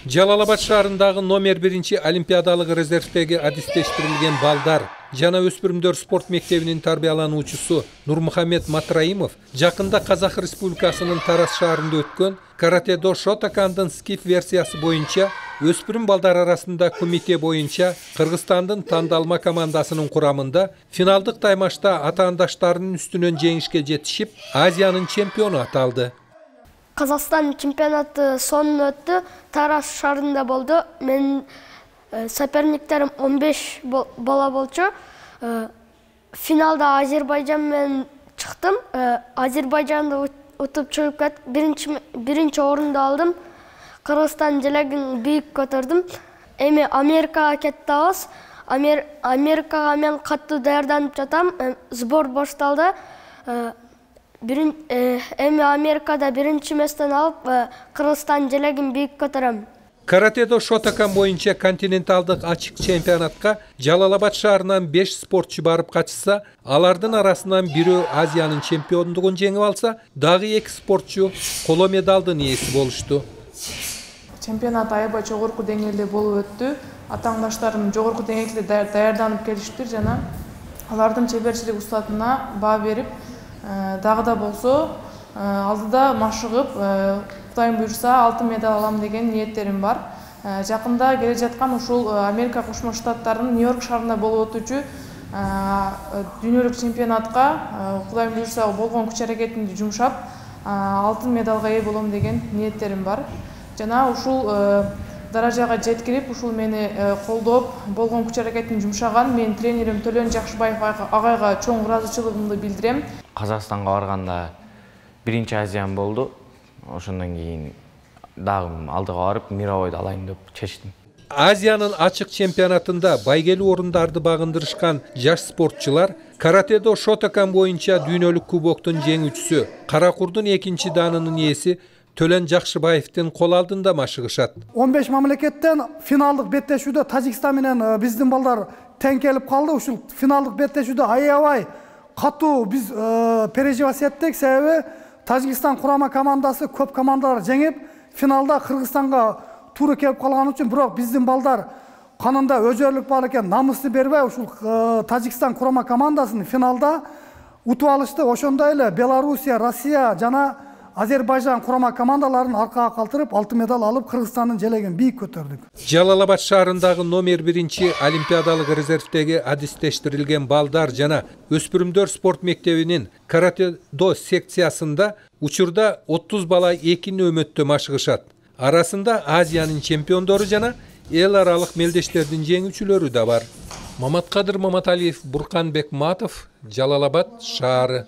Жалал-Абад шаарындагы номер 1 олимпиадалык резервдеги адистештирилген балдар жана өспүрүмдөр спорт мектебинин тарбиялануучусу Нурмухамед Матраимов жакында Казак Республикасынын Тараз шаарында өткөн каратэ-до Шотокандын скиф версиясы боюнча өспүрүм балдар арасында комите боюнча Кыргызстандын тандалма командасынын курамында финалдык таймашта атаандаштарынын үстүнөн жеңишке жетишип, Азиянын чемпиону аталды. Қазақстан чемпионаты сонун өттү. Тараз шаарында болду. Мен соперниктерим 15 бала болчу. Финалда Азербайжан менен чыктым. Азербайжанды утуп чыгып кеттик. Биринчи орунду алдым. Кыргызстан желегин бийик көтөрдүм. Эми Америкага кеттебиз. Америкага мен катуу даярданып жатам. Сбор башталды. Эми Америкада биринчи местен алып, Кыргызстан желегин бийик көтөрөм. Каратэ-до Шотокан боюнча континенталдык ачык чемпионатка Жалал-Абад шаарынан 5 спортчу барып катышса, алардын арасынан бирөө Азиянын чемпиондугун жеңип алса, дагы 2 спортчу коло медалдын ээси болушту. Чемпионат аябай жогорку деңгээлде болуп өттү. Атаандаштарым жогорку деңгээлде даярданып келиштир жана алардын чеберчилик устатына баа берип, дагы да болсо алдыда машыгып, Кудайым буйрса алтын медаль алам деген ниеттерим бар. Жакында келе жаткан ушул Америка Кошмо Штаттарынын Нью-Йорк шаарында болуп өтүүчү дүйнөлүк чемпионатка Кудайым буйрса болгон күч аракетимди жумшап, алтын медалга ээ болом деген ниеттерим бар. Жана ушул даражага жеткирип, ушул мени колдоп, болгон күч аракетин жумшаган менин тренерим Төлөн Жакшыбаев агайга чоң ыраазычылыгымды билдирем. Казакстанга барганда биринчи Азиям болду. Ошондон кийин дагы алдыга барып, мировойду алайын деп чечтим. Азиянын ачык чемпионатында байгелүү орундарды багындырышкан жаш спортчулар каратэ-до Шотокан боюнча дүйнөлүк кубоктун жеңүүчүсү, Каракурдун 2 даанынын ээси Төлөн Жакшыбаевдин кол алдында машыгышат. 15 мамлекеттен финалдык беттешүүдө Тажикстан менен биздин балдар тең келип калды. Ушул финалдык беттешүүдө аябай катуу биз переживать эттик, себеби Тажикстан курама командасы көп командалар жеңип, финалда Кыргызстанга туура келип калган үчүн, бирок биздин балдар канында өзөрлүк бар экен, намысты бербей ушул Тажикстан курама командасын финалда утуп алышты. Ошондой эле Белоруссия, Россия жана Азербайжан курама командаларын аркага калтырып, алтын медаль алып, Кыргызстандын желегин бийик көтөрдүк. Жалал-Абад шаарындагы номер 1 олимпиадалык резервдеги адистештирилген балдар жана өспүрүмдөр спорт мектебинин каратэ-до секциясында учурда 30 бала 2 нөөмөттө машыгышат. Арасында Азиянын чемпиондору жана эл аралык мелдештердин жеңүүчүлөрү да бар. Маматкадыр Маматалиев, Бурканбек Матов, Жалал-Абад шаары.